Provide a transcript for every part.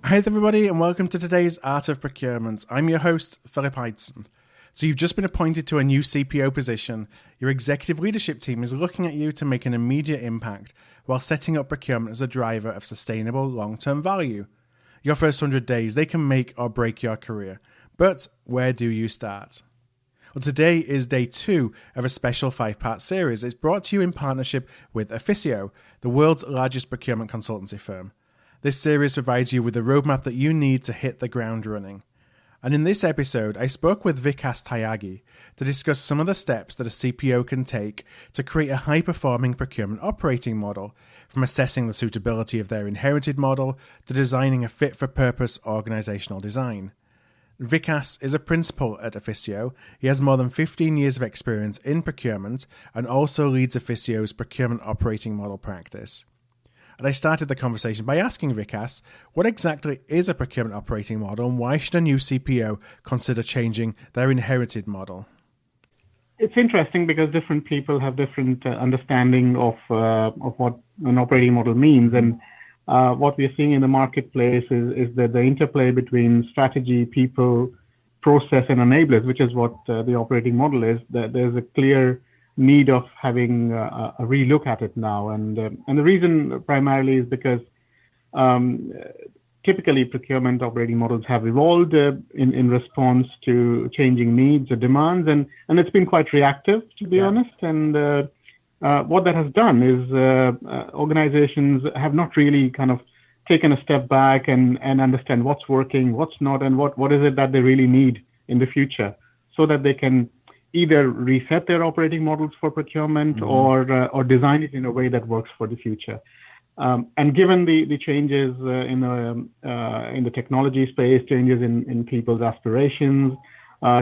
Hi everybody and welcome to today's Art of Procurement. I'm your host, Philip Heidson. So you've just been appointed to a new CPO position. Your executive leadership team is looking at you to make an immediate impact while setting up procurement as a driver of sustainable long-term value. Your first 100 days, they can make or break your career. But where do you start? Well, today is day 2 of a special 5-part series. It's brought to you in partnership with Efficio, the world's largest procurement consultancy firm. This series provides you with the roadmap that you need to hit the ground running. And in this episode, I spoke with Vikas Tyagi to discuss some of the steps that a CPO can take to create a high-performing procurement operating model, from assessing the suitability of their inherited model to designing a fit-for-purpose organizational design. Vikas is a principal at Efficio. He has more than 15 years of experience in procurement and also leads Efficio's procurement operating model practice. And I started the conversation by asking Vikas, what exactly is a procurement operating model and why should a new CPO consider changing their inherited model? It's interesting because different people have different understanding of what an operating model means. And what we're seeing in the marketplace is that the interplay between strategy, people, process, and enablers, which is what the operating model is, that there's a clear need of having a relook at it now. And the reason primarily is because typically procurement operating models have evolved in response to changing needs or demands, and it's been quite reactive, to be honest. And what that has done is organizations have not really kind of taken a step back and understand what's working, what's not, and what is it that they really need in the future, so that they can either reset their operating models for procurement or design it in a way that works for the future. And given the changes in the technology space, changes in people's aspirations,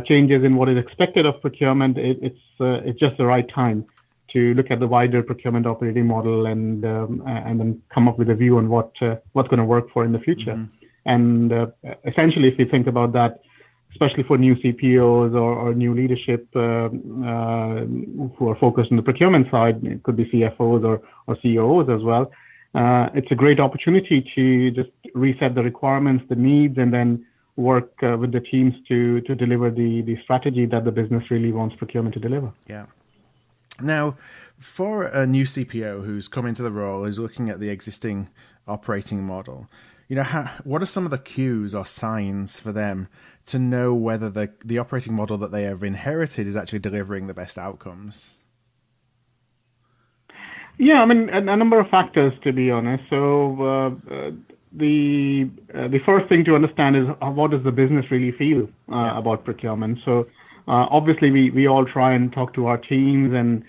changes in what is expected of procurement, it's just the right time to look at the wider procurement operating model and then come up with a view on what's going to work for in the future. And essentially, if you think about that, especially for new CPOs or new leadership who are focused on the procurement side, it could be CFOs or CEOs as well. It's a great opportunity to just reset the requirements, the needs, and then work with the teams to deliver the strategy that the business really wants procurement to deliver. Yeah. Now, for a new CPO who's come into the role, who's looking at the existing operating model, what are some of the cues or signs for them to know whether the operating model that they have inherited is actually delivering the best outcomes? Yeah, I mean, a number of factors, to be honest. So the first thing to understand is what does the business really feel about procurement. So obviously, we all try and talk to our teams and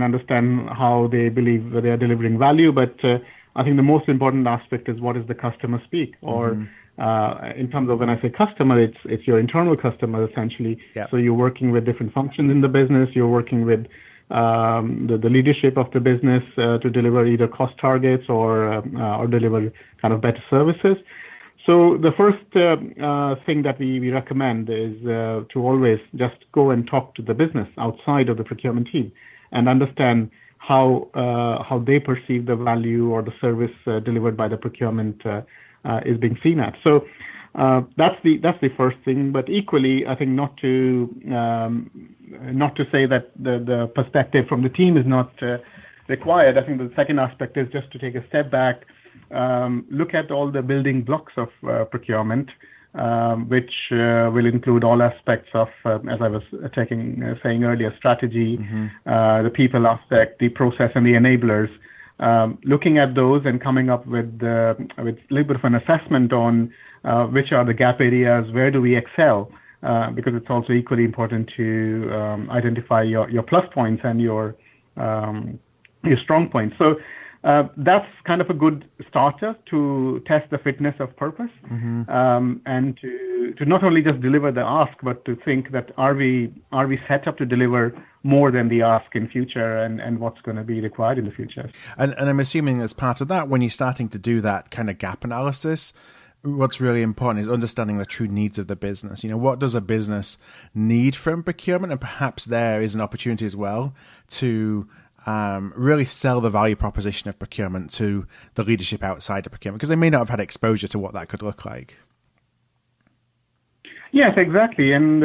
understand how they believe they are delivering value, but I think the most important aspect is what is the customer speak, or in terms of when I say customer, it's your internal customer essentially. So you're working with different functions in the business. You're working with the leadership of the business to deliver either cost targets or deliver kind of better services. So the first thing that we recommend is to always just go and talk to the business outside of the procurement team and understand how they perceive the value or the service delivered by the procurement is being seen at. So that's the first thing. But equally, I think not to say that the perspective from the team is not required. I think the second aspect is just to take a step back, look at all the building blocks of procurement, which will include all aspects of, as I was saying earlier, strategy, the people aspect, the process, and the enablers. Looking at those and coming up with a little bit of an assessment on which are the gap areas, where do we excel, because it's also equally important to identify your plus points and your strong points. So that's kind of a good starter to test the fitness of purpose, and to not only just deliver the ask, but to think that are we set up to deliver more than the ask in future, and what's going to be required in the future. And I'm assuming as part of that, when you're starting to do that kind of gap analysis, what's really important is understanding the true needs of the business. You know, what does a business need from procurement? And perhaps there is an opportunity as well to really sell the value proposition of procurement to the leadership outside of procurement, because they may not have had exposure to what that could look like. Yes, exactly. And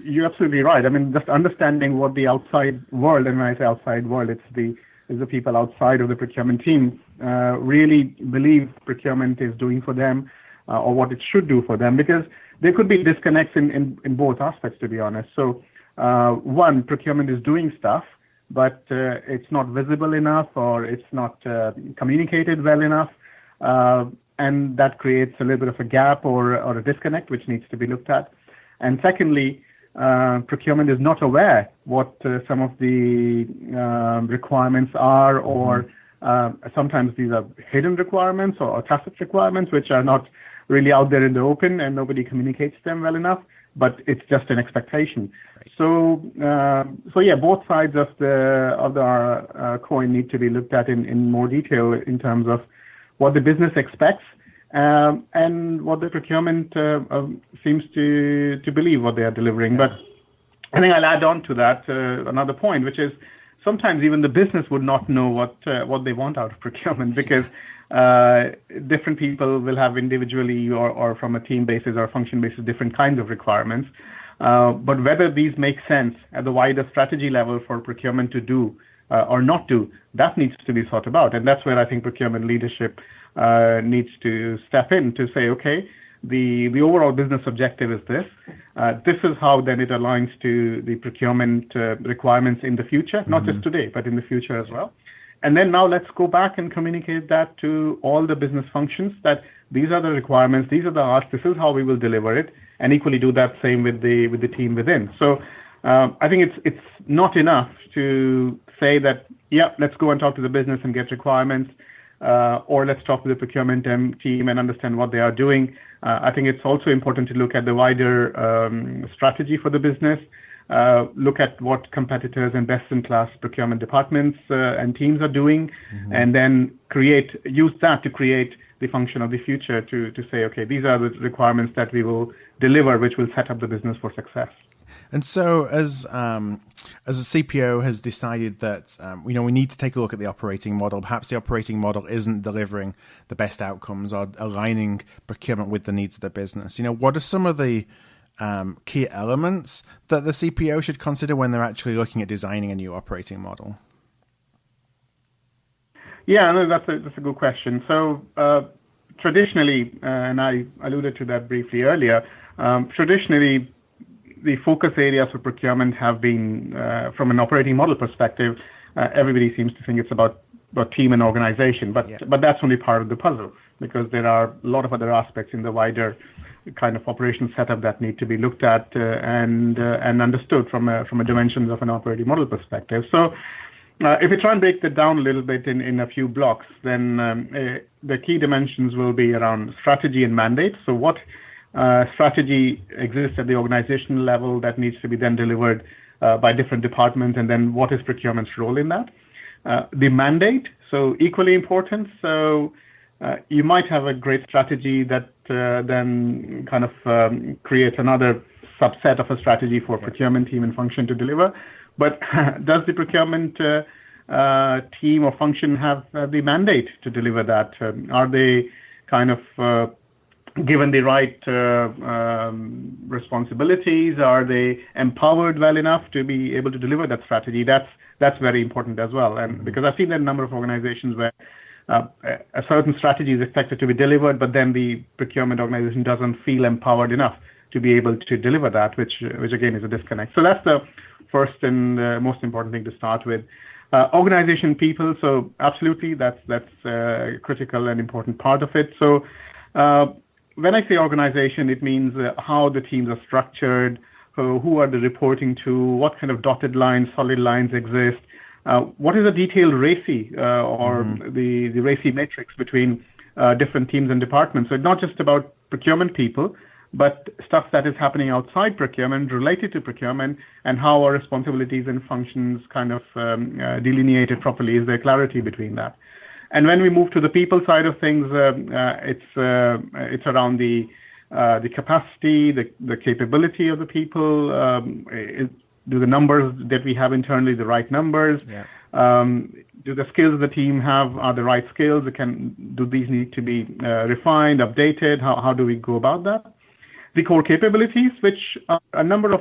you're absolutely right. I mean, just understanding what the outside world, and when I say outside world, it's the people outside of the procurement team, really believe procurement is doing for them, or what it should do for them, because there could be disconnects in both aspects, to be honest. So, one, procurement is doing stuff, but it's not visible enough, or it's not communicated well enough. And that creates a little bit of a gap or a disconnect, which needs to be looked at. And secondly, procurement is not aware what some of the requirements are, or sometimes these are hidden requirements or tacit requirements, which are not really out there in the open, and nobody communicates them well enough, but it's just an expectation. Right. So yeah, both sides of the coin need to be looked at in more detail in terms of what the business expects, and what the procurement seems to believe what they are delivering. Yeah. But I think I'll add on to that another point, which is sometimes even the business would not know what they want out of procurement, because different people will have individually or from a team basis or function basis different kinds of requirements. But whether these make sense at the wider strategy level for procurement to do or not do, that needs to be thought about. And that's where I think procurement leadership needs to step in to say, okay, the overall business objective is this. This is how then it aligns to the procurement requirements in the future, not just today, but in the future as well. And then now let's go back and communicate that to all the business functions, that these are the requirements, these are the asks, this is how we will deliver it, and equally do that same with the team within. So I think it's not enough to say that, yeah, let's go and talk to the business and get requirements, or let's talk to the procurement team and understand what they are doing. I think it's also important to look at the wider strategy for the business, look at what competitors and best-in-class procurement departments and teams are doing, and then use that to create the function of the future to say, okay, these are the requirements that we will deliver, which will set up the business for success. And so, as a CPO has decided that we need to take a look at the operating model. Perhaps the operating model isn't delivering the best outcomes or aligning procurement with the needs of the business. What are some of the key elements that the CPO should consider when they're actually looking at designing a new operating model? Yeah, no, that's a good question. So traditionally, and I alluded to that briefly earlier, traditionally the focus areas for procurement have been, from an operating model perspective, everybody seems to think it's about team and organization, but that's only part of the puzzle, because there are a lot of other aspects in the wider kind of operation setup that need to be looked at and understood from a dimensions of an operating model perspective. So if we try and break that down a little bit in a few blocks, then the key dimensions will be around strategy and mandate. So what strategy exists at the organizational level that needs to be then delivered by different departments, and then what is procurement's role in that? The mandate, so equally important. So you might have a great strategy that then kind of creates another subset of a strategy for procurement team and function to deliver. But does the procurement team or function have the mandate to deliver that? Are they kind of given the right responsibilities? Are they empowered well enough to be able to deliver that strategy? That's very important as well. And because I've seen that in a number of organizations where a certain strategy is expected to be delivered, but then the procurement organization doesn't feel empowered enough to be able to deliver that, which again is a disconnect. So that's the first and most important thing to start with. Organization people, so absolutely that's a critical and important part of it. So when I say organization, it means how the teams are structured, who are they reporting to, what kind of dotted lines, solid lines exist, what is the detailed RACI or the RACI matrix between different teams and departments. So it's not just about procurement people, but stuff that is happening outside procurement, related to procurement, and how our responsibilities and functions kind of delineated properly. Is there clarity between that? And when we move to the people side of things, it's around the capacity, the capability of the people. Do the numbers that we have internally the right numbers? Yeah. Do the skills the team have are the right skills? Do these need to be refined, updated? How do we go about that? The core capabilities, which are a number of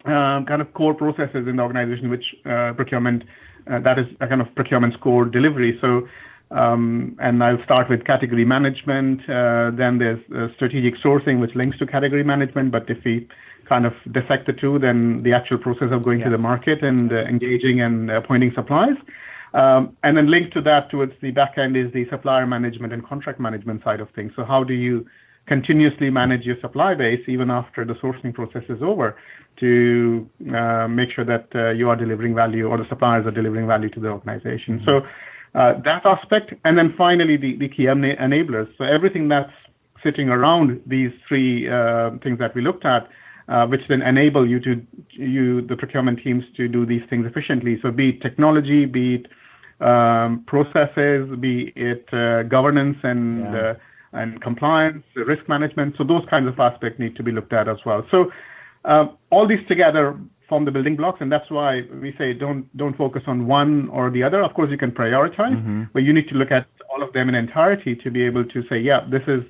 kind of core processes in the organization, which procurement, that is a kind of procurement's core delivery. So, and I'll start with category management. Then there's strategic sourcing, which links to category management. But if we kind of dissect the two, then the actual process of going to the market and engaging and appointing suppliers. And then linked to that towards the back end is the supplier management and contract management side of things. So how do you continuously manage your supply base even after the sourcing process is over to make sure that you are delivering value or the suppliers are delivering value to the organization. So that aspect. And then finally, the key enablers. So everything that's sitting around these three things that we looked at, which then enable the procurement teams to do these things efficiently. So be it technology, be it processes, be it governance and compliance, risk management. So those kinds of aspects need to be looked at as well. So all these together form the building blocks, and that's why we say don't focus on one or the other. Of course, you can prioritize, but you need to look at all of them in entirety to be able to say, yeah, this is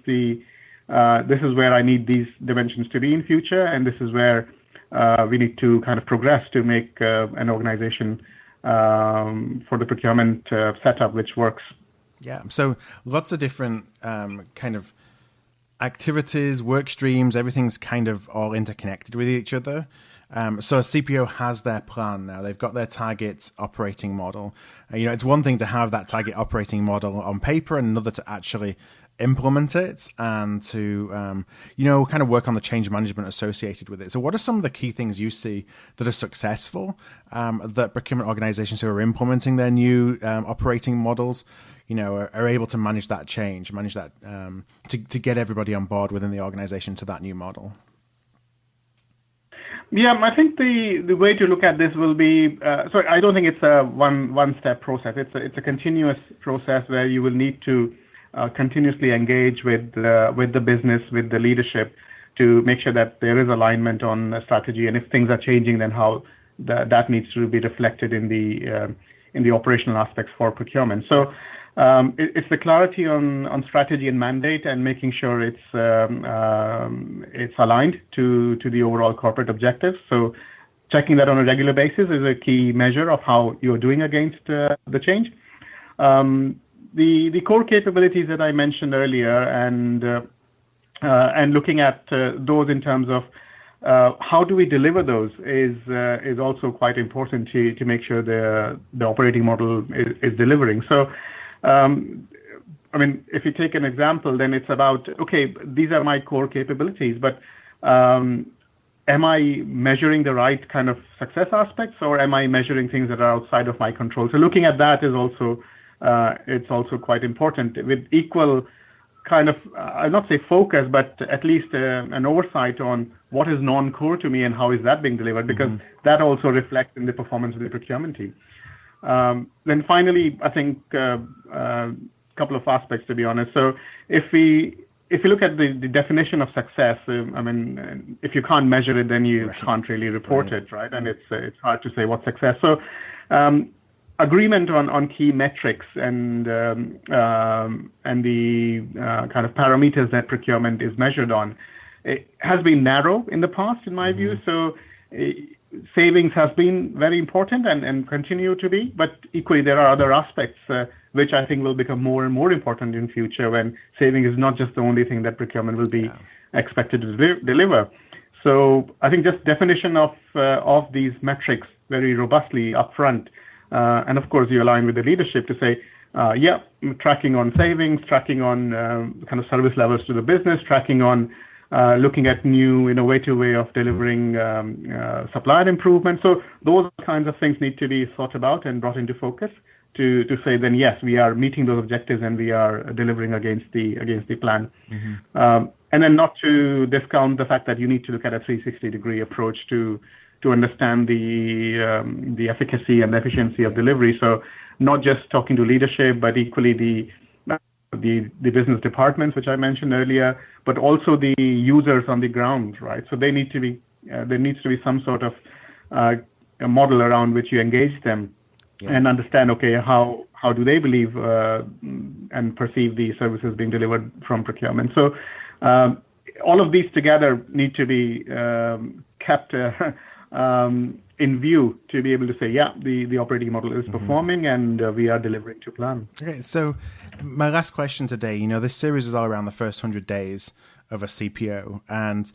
where I need these dimensions to be in future, and this is where we need to kind of progress to make an organization for the procurement setup which works. Yeah, so lots of different kind of activities, work streams, everything's kind of all interconnected with each other. So a CPO has their plan now. They've got their target operating model. It's one thing to have that target operating model on paper and another to actually implement it and to, kind of work on the change management associated with it. So what are some of the key things you see that are successful, that procurement organizations who are implementing their new operating models, are able to manage that change, to get everybody on board within the organization to that new model? Yeah, I think the way to look at this will be, I don't think it's a one-step process. It's a continuous process where you will need to continuously engage with the business, with the leadership, to make sure that there is alignment on a strategy. And if things are changing, then how that needs to be reflected in the operational aspects for procurement. So it's the clarity on strategy and mandate and making sure it's aligned to the overall corporate objectives. So checking that on a regular basis is a key measure of how you're doing against the change. The core capabilities that I mentioned earlier and looking at those in terms of how do we deliver those is also quite important to make sure the operating model is delivering. So if you take an example, then it's about, okay, these are my core capabilities, but am I measuring the right kind of success aspects, or am I measuring things that are outside of my control? So looking at that is also, it's also quite important with equal kind of, I'll not say focus, but at least an oversight on what is non-core to me and how is that being delivered, because that also reflects in the performance of the procurement team. Then finally, I think a couple of aspects, to be honest. So if you look at the definition of success, if you can't measure it, then you can't really report it, right? And it's hard to say what's success. So agreement on key metrics and the kind of parameters that procurement is measured on, it has been narrow in the past, in my view. So savings has been very important and continue to be, but equally there are other aspects which I think will become more and more important in future, when saving is not just the only thing that procurement will be expected to deliver. So I think just definition of these metrics very robustly upfront, and of course you align with the leadership to say, tracking on savings, tracking on kind of service levels to the business, tracking on looking at new innovative way of delivering supplier improvement. So those kinds of things need to be thought about and brought into focus to say then, yes, we are meeting those objectives and we are delivering against the plan. And then not to discount the fact that you need to look at a 360-degree approach to understand the efficacy and efficiency of delivery. So not just talking to leadership, but equally the business departments, which I mentioned earlier, but also the users on the ground, right? So they need to be there needs to be some sort of a model around which you engage them and understand, okay, how do they believe and perceive the services being delivered from procurement. So all of these together need to be kept in view to be able to say, yeah, the operating model is performing and we are delivering to plan. Okay, so my last question today, this series is all around the first 100 days of a CPO. And,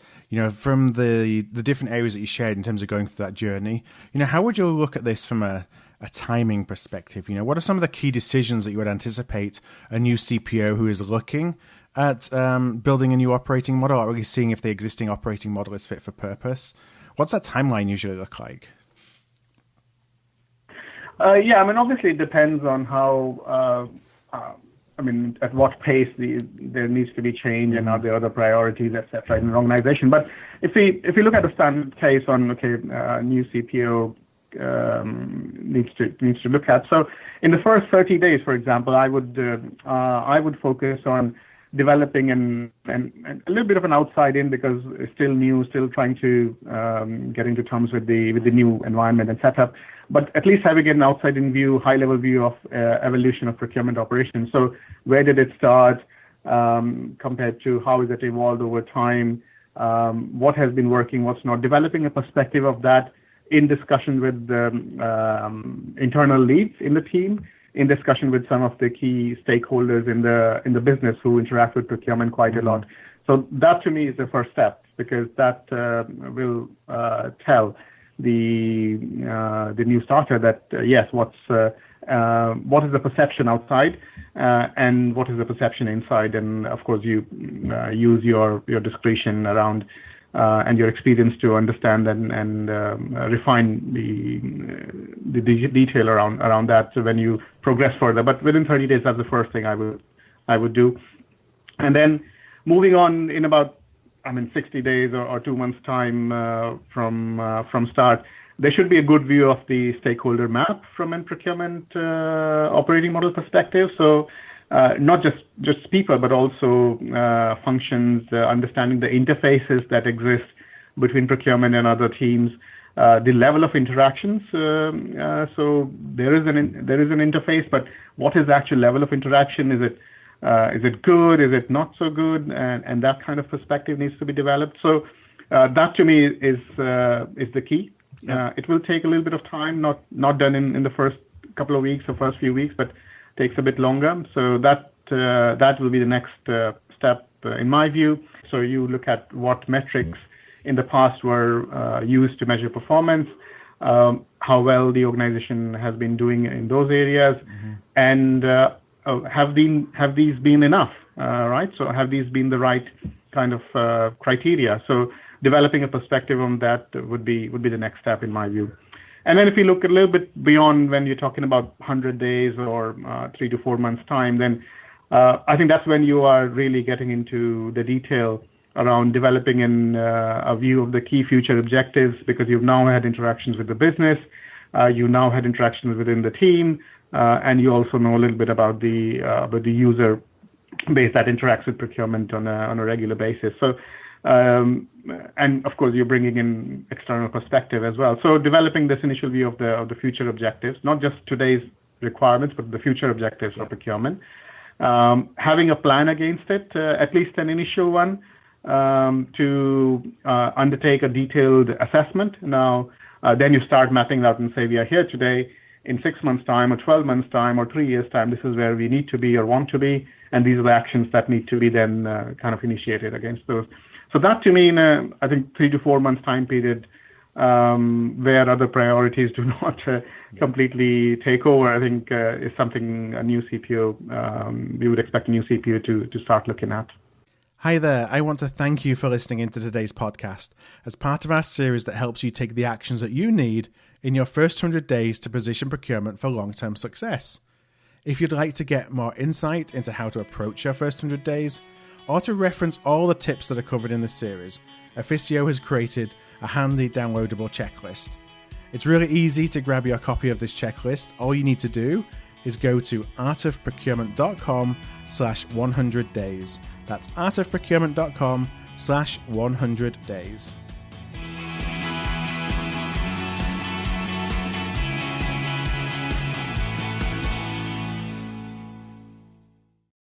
from the different areas that you shared in terms of going through that journey, how would you look at this from a timing perspective? What are some of the key decisions that you would anticipate a new CPO who is looking at building a new operating model, or really seeing if the existing operating model is fit for purpose? What's that timeline usually look like? Obviously it depends on how, at what pace there needs to be change and are there other priorities, et cetera, in an organization. But if we look at a standard case on, new CPO needs to look at. So in the first 30 days, for example, I would focus on developing and a little bit of an outside in, because it's still new, still trying to get into terms with the new environment and setup, but at least having an outside in view, high level view of evolution of procurement operations. So where did it start compared to how has it evolved over time? What has been working, what's not? Developing a perspective of that in discussion with the internal leads in the team, in discussion with some of the key stakeholders in the business who interact with procurement quite a lot. So that to me is the first step, because that will tell the new starter that yes, what is the perception outside and what is the perception inside, and of course you use your discretion around and your experience to understand and refine the detail around that, so when you progress further. But within 30 days, that's the first thing I would do. And then moving on in about 60 days or 2 months time from start, there should be a good view of the stakeholder map from a procurement operating model perspective. So not just people, but also functions, understanding the interfaces that exist between procurement and other teams, the level of interactions. So there is an interface, but what is the actual level of interaction? Is it good? Is it not so good? And that kind of perspective needs to be developed. So that to me is the key. It will take a little bit of time, not done in the first couple of weeks or first few weeks, but takes a bit longer. So that will be the next step in my view. So you look at what metrics in the past were used to measure performance, how well the organization has been doing in those areas, and have these been enough, right? So have these been the right kind of criteria? So developing a perspective on that would be the next step in my view. And then if you look a little bit beyond, when you're talking about 100 days or 3 to 4 months time, then I think that's when you are really getting into the detail around developing a view of the key future objectives, because you've now had interactions with the business, you now had interactions within the team, and you also know a little bit about the user base that interacts with procurement on a regular basis. So, and of course, you're bringing in external perspective as well. So developing this initial view of the future objectives, not just today's requirements, but the future objectives for procurement. Having a plan against it, at least an initial one, to undertake a detailed assessment. Now, then you start mapping out and say, we are here today. In 6 months' time, or 12 months' time, or 3 years' time, this is where we need to be or want to be, and these are the actions that need to be then kind of initiated against those. So that to me, in I think 3 to 4 months time period, where other priorities do not completely take over, I think is something a new CPO, we would expect a new CPO to start looking at. Hi there, I want to thank you for listening into today's podcast as part of our series that helps you take the actions that you need in your first 100 days to position procurement for long-term success. If you'd like to get more insight into how to approach your first 100 days, or to reference all the tips that are covered in this series, Efficio has created a handy downloadable checklist. It's really easy to grab your copy of this checklist. All you need to do is go to artofprocurement.com/100 days. That's artofprocurement.com/100 days.